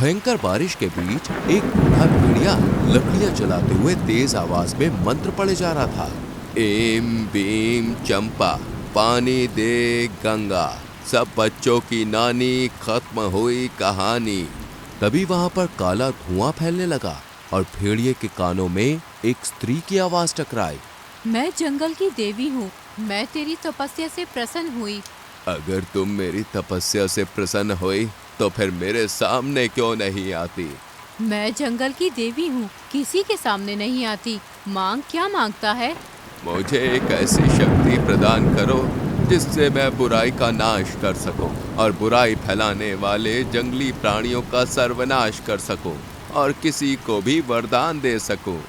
भयंकर बारिश के बीच एक बूढ़ा भेड़िया लकड़ियां जलाते हुए तेज आवाज में मंत्र पढ़े जा रहा था। एम बीम चंपा, पानी दे गंगा, सब बच्चों की नानी, खत्म हुई कहानी। तभी वहां पर काला धुआं फैलने लगा और भेड़िए के कानों में एक स्त्री की आवाज टकराई। मैं जंगल की देवी हूँ, मैं तेरी तपस्या से प्रसन्न हुई। अगर तुम मेरी तपस्या से प्रसन्न हुई तो फिर मेरे सामने क्यों नहीं आती? मैं जंगल की देवी हूँ, किसी के सामने नहीं आती। मांग, क्या मांगता है? मुझे एक ऐसी शक्ति प्रदान करो जिससे मैं बुराई का नाश कर सकूं और बुराई फैलाने वाले जंगली प्राणियों का सर्वनाश कर सकूं और किसी को भी वरदान दे सकूं।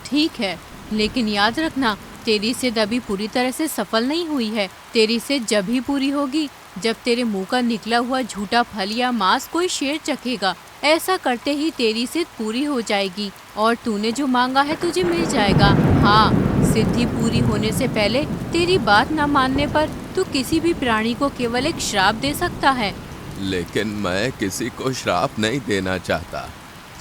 ठीक है, लेकिन याद रखना, तेरी सिद्ध अभी पूरी तरह से सफल नहीं हुई है। तेरी सिद्ध जब ही पूरी होगी जब तेरे मुंह का निकला हुआ झूठा फल या मांस कोई शेर चखेगा। ऐसा करते ही तेरी सिद्ध पूरी हो जाएगी और तूने जो मांगा है तुझे मिल जाएगा। हाँ, सिद्धि पूरी होने से पहले तेरी बात न मानने पर तू किसी भी प्राणी को केवल एक श्राप दे सकता है। लेकिन मैं किसी को श्राप नहीं देना चाहता।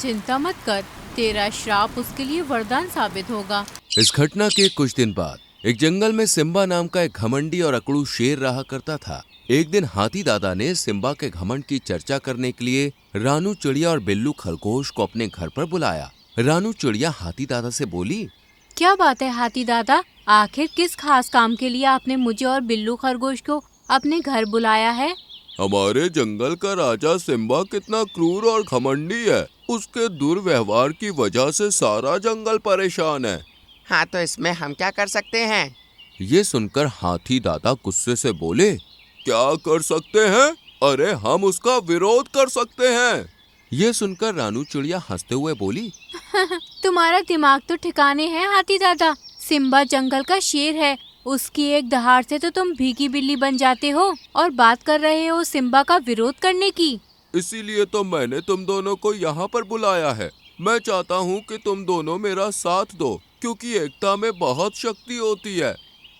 चिंता मत कर, तेरा श्राप उसके लिए वरदान साबित होगा। इस घटना के कुछ दिन बाद एक जंगल में सिम्बा नाम का एक घमंडी और अकड़ू शेर रहा करता था। एक दिन हाथी दादा ने सिम्बा के घमंड की चर्चा करने के लिए रानू चिड़िया और बिल्लू खरगोश को अपने घर पर बुलाया। रानू चिड़िया हाथी दादा से बोली, क्या बात है हाथी दादा, आखिर किस खास काम के लिए आपने मुझे और बिल्लू खरगोश को अपने घर बुलाया है? हमारे जंगल का राजा सिम्बा कितना क्रूर और घमंडी है। उसके दुर्व्यवहार की वजह से सारा जंगल परेशान है। हाँ, तो इसमें हम क्या कर सकते हैं? ये सुनकर हाथी दादा गुस्से से बोले, क्या कर सकते हैं? अरे हम उसका विरोध कर सकते हैं। ये सुनकर रानू चिड़िया हंसते हुए बोली, तुम्हारा दिमाग तो ठिकाने है हाथी दादा। सिम्बा जंगल का शेर है, उसकी एक दहाड़ से तो तुम भीगी बिल्ली बन जाते हो और बात कर रहे हो सिम्बा का विरोध करने की। इसीलिए तो मैंने तुम दोनों को यहाँ पर बुलाया है। मैं चाहता हूँ कि तुम दोनों मेरा साथ दो, क्योंकि एकता में बहुत शक्ति होती है।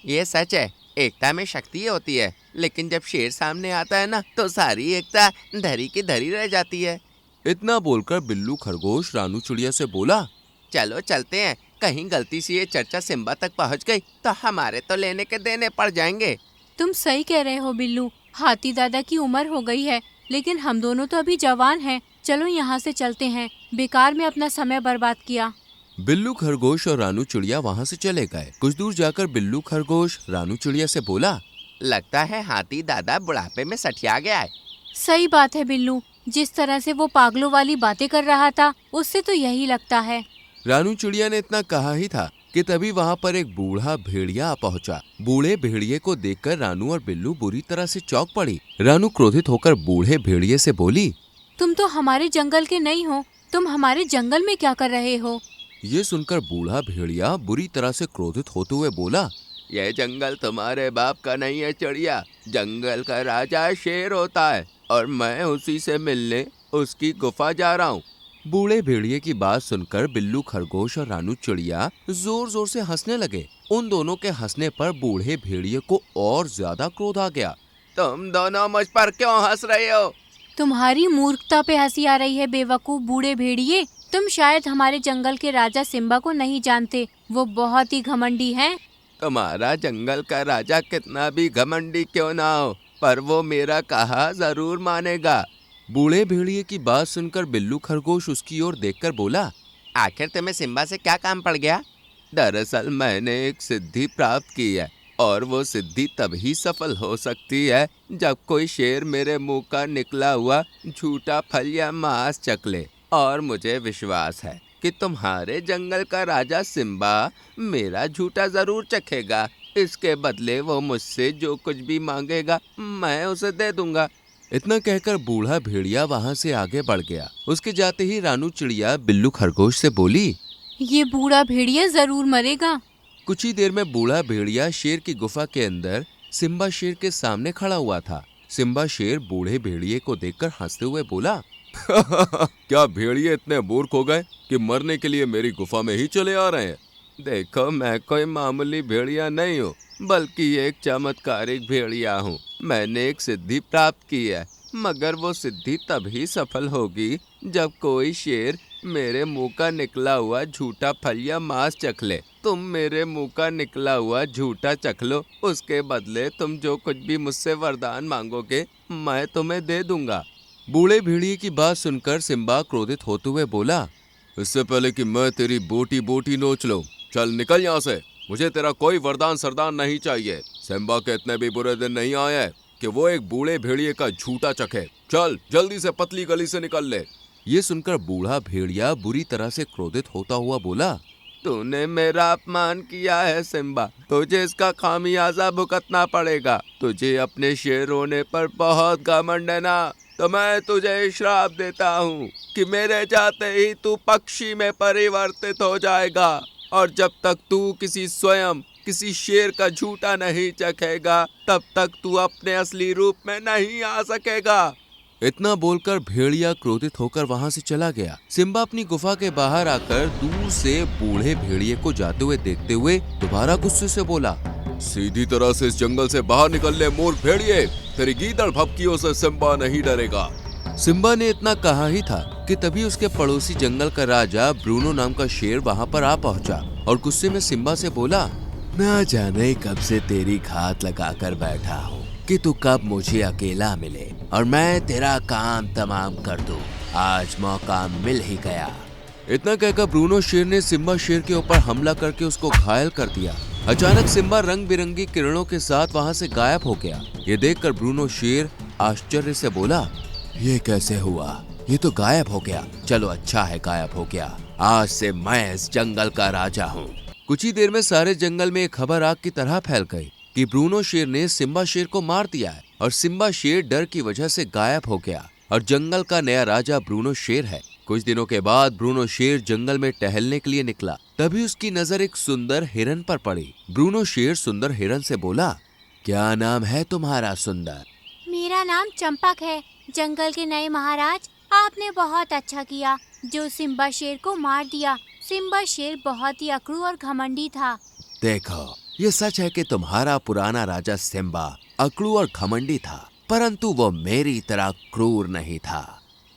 ये सच है, एकता में शक्ति होती है, लेकिन जब शेर सामने आता है ना तो सारी एकता धरी की धरी रह जाती है। इतना बोलकर बिल्लू खरगोश रानू चिड़िया से बोला, चलो चलते हैं, कहीं गलती से ये चर्चा सिम्बा तक पहुंच गई तो हमारे तो लेने के देने पड़ जाएंगे। तुम सही कह रहे हो बिल्लू, हाथी दादा की उम्र हो गई है, लेकिन हम दोनों तो अभी जवान हैं। चलो यहाँ से चलते हैं, बेकार में अपना समय बर्बाद किया। बिल्लू खरगोश और रानू चिड़िया वहाँ से चले गए। कुछ दूर जाकर बिल्लू खरगोश रानू चिड़िया से बोला, लगता है हाथी दादा बुढ़ापे में सठिया गया है। सही बात है बिल्लू, जिस तरह से वो पागलों वाली बातें कर रहा था उससे तो यही लगता है। रानू चिड़िया ने इतना कहा ही था कि तभी वहाँ पर एक बूढ़ा भेड़िया आ पहुँचा। बूढ़े भेड़िए को देखकर रानू और बिल्लू बुरी तरह से चौंक पड़ी। रानू क्रोधित होकर बूढ़े भेड़िए से बोली, तुम तो हमारे जंगल के नहीं हो, तुम हमारे जंगल में क्या कर रहे हो? ये सुनकर बूढ़ा भेड़िया बुरी तरह से क्रोधित होते हुए बोला, यह जंगल तुम्हारे बाप का नहीं है चिड़िया, जंगल का राजा शेर होता है और मैं उसी से मिलने उसकी गुफा जा रहा हूँ। बूढ़े भेड़िए की बात सुनकर बिल्लू खरगोश और रानू चिड़िया जोर जोर से हंसने लगे। उन दोनों के हंसने पर बूढ़े भेड़िए को और ज्यादा क्रोध आ गया। तुम दोनों मुझ पर क्यों हंस रहे हो? तुम्हारी मूर्खता पे हंसी आ रही है बेवकूफ बूढ़े भेड़िए। तुम शायद हमारे जंगल के राजा सिम्बा को नहीं जानते, वो बहुत ही घमंडी हैं। तुम्हारा जंगल का राजा कितना भी घमंडी क्यों ना हो, पर वो मेरा कहा जरूर मानेगा। बूढ़े भेड़िए की बात सुनकर बिल्लू खरगोश उसकी ओर देखकर बोला, आखिर तुम्हें सिम्बा से क्या काम पड़ गया? दरअसल मैंने एक सिद्धि प्राप्त की है और वो सिद्धि तभी सफल हो सकती है जब कोई शेर मेरे मुंह का निकला हुआ झूठा फल या मांस चख ले। और मुझे विश्वास है कि तुम्हारे जंगल का राजा सिम्बा मेरा झूठा जरूर चखेगा। इसके बदले वो मुझसे जो कुछ भी मांगेगा मैं उसे दे दूंगा। इतना कहकर बूढ़ा भेड़िया वहाँ से आगे बढ़ गया। उसके जाते ही रानू चिड़िया बिल्लू खरगोश से बोली, ये बूढ़ा भेड़िया जरूर मरेगा। कुछ ही देर में बूढ़ा भेड़िया शेर की गुफा के अंदर सिम्बा शेर के सामने खड़ा हुआ था। सिम्बा शेर बूढ़े भेड़िए को देखकर हंसते हुए बोला, क्या भेड़िए इतने मूर्ख हो गए कि मरने के लिए मेरी गुफा में ही चले आ रहे हैं? देखो, मैं कोई मामूली भेड़िया नहीं हूँ, बल्कि एक चमत्कारिक भेड़िया हूँ। मैंने एक सिद्धि प्राप्त की है मगर वो सिद्धि तभी सफल होगी जब कोई शेर मेरे मुंह का निकला हुआ झूठा फल या मांस चख ले। तुम मेरे मुंह का निकला हुआ झूठा चख लो, उसके बदले तुम जो कुछ भी मुझसे वरदान मांगोगे मैं तुम्हें दे दूंगा। बूढ़े भेड़िए की बात सुनकर सिम्बा क्रोधित होते हुए बोला, इससे पहले कि मैं तेरी बोटी बोटी नोच लूं, चल निकल यहाँ से। मुझे तेरा कोई वरदान सरदान नहीं चाहिए। सिम्बा के इतने भी बुरे दिन नहीं आए कि वो एक बूढ़े भेड़िए का झूठा चखे। चल जल्दी से पतली गली से निकल ले। ये सुनकर बूढ़ा भेड़िया बुरी तरह से क्रोधित होता हुआ बोला, तूने मेरा अपमान किया है सिम्बा, तुझे इसका खामियाजा भुगतना पड़ेगा। तुझे अपने शेर होने पर बहुत घमंड है ना, तो मैं तुझे श्राप देता हूँ कि मेरे जाते ही तू पक्षी में परिवर्तित हो जाएगा, और जब तक तू किसी शेर का झूठा नहीं चखेगा तब तक तू अपने असली रूप में नहीं आ सकेगा। इतना बोलकर भेड़िया क्रोधित होकर वहां से चला गया। सिम्बा अपनी गुफा के बाहर आकर दूर से बूढ़े भेड़िए को जाते हुए देखते हुए दोबारा गुस्से से बोला, सीधी तरह से इस जंगल से बाहर निकल ले मूर्ख भेड़िए, तेरी गीदड़ भपकियों से सिम्बा नहीं डरेगा। सिम्बा ने इतना कहा ही था कि तभी उसके पड़ोसी जंगल का राजा ब्रूनो नाम का शेर वहां पर आ पहुंचा और गुस्से में सिम्बा से बोला, ना जाने कब से तेरी घात लगाकर बैठा हूँ कि तू कब मुझे अकेला मिले और मैं तेरा काम तमाम कर दूं। आज मौका मिल ही गया। इतना कहकर ब्रूनो शेर ने सिम्बा शेर के ऊपर हमला करके उसको घायल कर दिया। अचानक सिम्बा रंग बिरंगी किरणों के साथ वहां से गायब हो गया। ये देखकर ब्रूनो शेर आश्चर्य से बोला, ये कैसे हुआ? ये तो गायब हो गया। चलो अच्छा है गायब हो गया। आज से मैं इस जंगल का राजा हूँ। कुछ ही देर में सारे जंगल में एक खबर आग की तरह फैल गई कि ब्रूनो शेर ने सिम्बा शेर को मार दिया है और सिम्बा शेर डर की वजह से गायब हो गया और जंगल का नया राजा ब्रूनो शेर है। कुछ दिनों के बाद ब्रूनो शेर जंगल में टहलने के लिए निकला। तभी उसकी नजर एक सुंदर हिरन पर पड़ी। ब्रूनो शेर सुंदर हिरन से बोला, क्या नाम है तुम्हारा सुंदर? मेरा नाम चंपक है। जंगल के नए महाराज, आपने बहुत अच्छा किया जो सिम्बा शेर को मार दिया। सिम्बा शेर बहुत ही अकड़ू और घमंडी था। देखो, ये सच है कि तुम्हारा पुराना राजा सिम्बा अकड़ू और घमंडी था, परंतु वो मेरी तरह क्रूर नहीं था।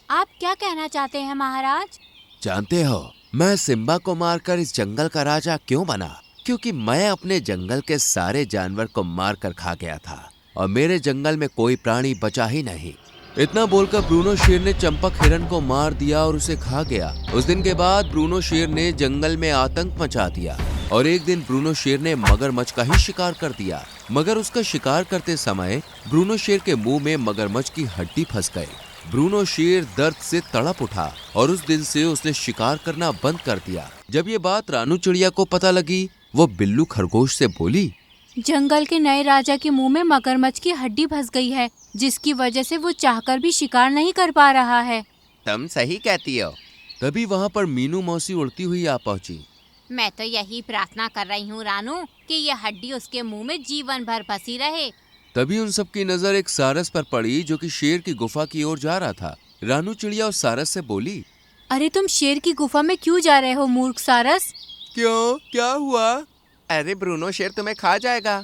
आप क्या कहना चाहते हैं महाराज? जानते हो, मैं सिम्बा को मारकर इस जंगल का राजा क्यों बना? क्योंकि मैं अपने जंगल के सारे जानवर को मारकर खा गया था और मेरे जंगल में कोई प्राणी बचा ही नहीं। इतना बोलकर ब्रूनो शेर ने चंपक हिरन को मार दिया और उसे खा गया। उस दिन के बाद ब्रूनो शेर ने जंगल में आतंक मचा दिया और एक दिन ब्रूनो शेर ने मगरमच्छ का ही शिकार कर दिया। मगर उसका शिकार करते समय ब्रूनो शेर के मुंह में मगरमच्छ की हड्डी फंस गई। ब्रूनो शेर दर्द से तड़प उठा और उस दिन से उसने शिकार करना बंद कर दिया। जब ये बात रानू चिड़िया को पता लगी, वो बिल्लू खरगोश से बोली, जंगल के नए राजा के मुंह में मगरमच्छ की हड्डी फंस गई है, जिसकी वजह से वो चाहकर भी शिकार नहीं कर पा रहा है। तुम सही कहती हो। तभी वहाँ पर मीनू मौसी उड़ती हुई आ पहुंची। मैं तो यही प्रार्थना कर रही हूँ रानू कि ये हड्डी उसके मुंह में जीवन भर फंसी रहे। तभी उन सब की नजर एक सारस पर पड़ी जो कि शेर की गुफा की ओर जा रहा था। रानू चिड़िया उस सारस से बोली, अरे तुम शेर की गुफा में क्यों जा रहे हो मूर्ख सारस? क्यों, क्या हुआ? अरे ब्रूनो शेर तुम्हें खा जाएगा।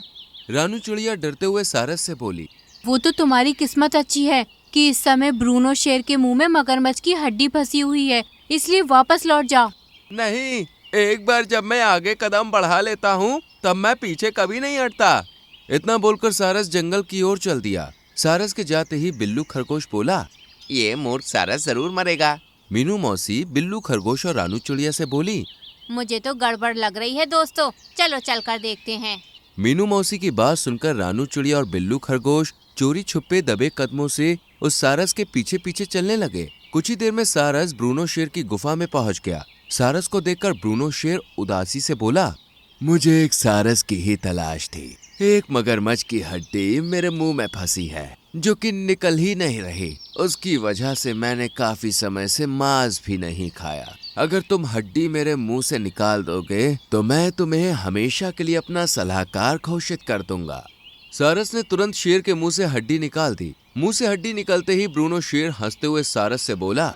रानू चिड़िया डरते हुए सारस से बोली, वो तो तुम्हारी किस्मत अच्छी है कि इस समय ब्रूनो शेर के मुंह में मगरमच्छ की हड्डी फंसी हुई है, इसलिए वापस लौट जाओ। नहीं, एक बार जब मैं आगे कदम बढ़ा लेता हूँ तब मैं पीछे कभी नहीं हटता। इतना बोलकर सारस जंगल की ओर चल दिया। सारस के जाते ही बिल्लू खरगोश बोला, ये मूर्ख सारस जरूर मरेगा। मीनू मौसी बिल्लू खरगोश और रानू चिड़िया से बोली, मुझे तो गड़बड़ लग रही है दोस्तों, चलो चलकर देखते हैं। मीनू मौसी की बात सुनकर रानू चिड़िया और बिल्लू खरगोश चोरी छुपे दबे कदमों से उस सारस के पीछे पीछे चलने लगे। कुछ ही देर में सारस ब्रूनो शेर की गुफा में पहुंच गया। सारस को देखकर ब्रूनो शेर उदासी से बोला, मुझे एक सारस की ही तलाश थी। एक मगरमच्छ की हड्डी मेरे मुंह में फंसी है जो कि निकल ही नहीं रही। उसकी वजह से मैंने काफी समय से मांस भी नहीं खाया। अगर तुम हड्डी मेरे मुंह से निकाल दोगे तो मैं तुम्हें हमेशा के लिए अपना सलाहकार घोषित कर दूंगा। सारस ने तुरंत शेर के मुंह से हड्डी निकाल दी। मुंह से हड्डी निकलते ही ब्रूनो शेर हंसते हुए सारस से बोला,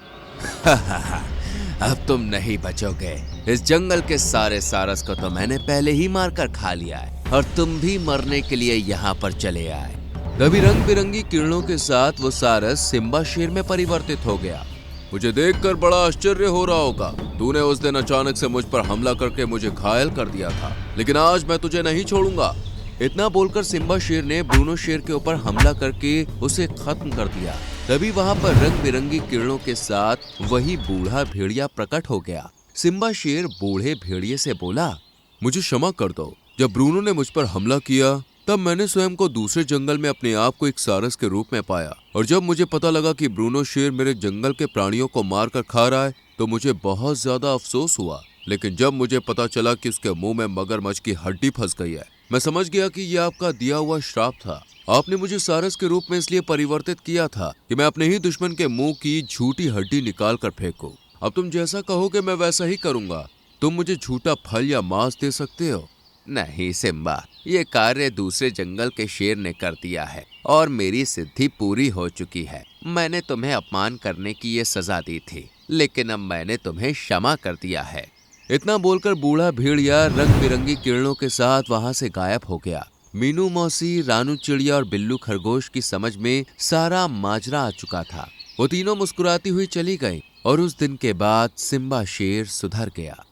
अब तुम नहीं बचोगे। इस जंगल के सारे सारस को तो मैंने पहले ही मारकर खा लिया है और तुम भी मरने के लिए यहाँ पर चले आए। तभी रंग बिरंगी किरणों के साथ वो सारस सिम्बा शेर में परिवर्तित हो गया। मुझे देखकर बड़ा आश्चर्य हो रहा होगा। तूने उस दिन अचानक से मुझ पर हमला करके मुझे घायल कर दिया था, लेकिन आज मैं तुझे नहीं छोड़ूंगा। इतना बोलकर सिम्बा शेर ने ब्रूनो शेर के ऊपर हमला करके उसे खत्म कर दिया। तभी वहां पर रंग बिरंगी किरणों के साथ वही बूढ़ा भेड़िया प्रकट हो गया। सिम्बा शेर बूढ़े भेड़िए से बोला, मुझे क्षमा कर दो। जब ब्रूनो ने मुझ पर हमला किया तब मैंने स्वयं को दूसरे जंगल में अपने आप को एक सारस के रूप में पाया, और जब मुझे पता लगा कि ब्रूनो शेर मेरे जंगल के प्राणियों को मार कर खा रहा है तो मुझे बहुत ज्यादा अफसोस हुआ। लेकिन जब मुझे पता चला कि उसके मुंह में मगरमच्छ की हड्डी फंस गई है, मैं समझ गया कि यह आपका दिया हुआ श्राप था। आपने मुझे सारस के रूप में इसलिए परिवर्तित किया था कि मैं अपने ही दुश्मन के मुंह की झूठी हड्डी निकाल कर फेंकूं। अब तुम जैसा कहोगे मैं वैसा ही करूंगा। तुम मुझे झूठा फल या मांस दे सकते हो। नहीं सिम्बा, ये कार्य दूसरे जंगल के शेर ने कर दिया है और मेरी सिद्धि पूरी हो चुकी है। मैंने तुम्हें अपमान करने की ये सजा दी थी, लेकिन अब मैंने तुम्हें क्षमा कर दिया है। इतना बोलकर बूढ़ा भेड़िया रंग बिरंगी किरणों के साथ वहां से गायब हो गया। मीनू मौसी, रानू चिड़िया और बिल्लू खरगोश की समझ में सारा माजरा आ चुका था। वो तीनों मुस्कुराती हुई चली गई और उस दिन के बाद सिम्बा शेर सुधर गया।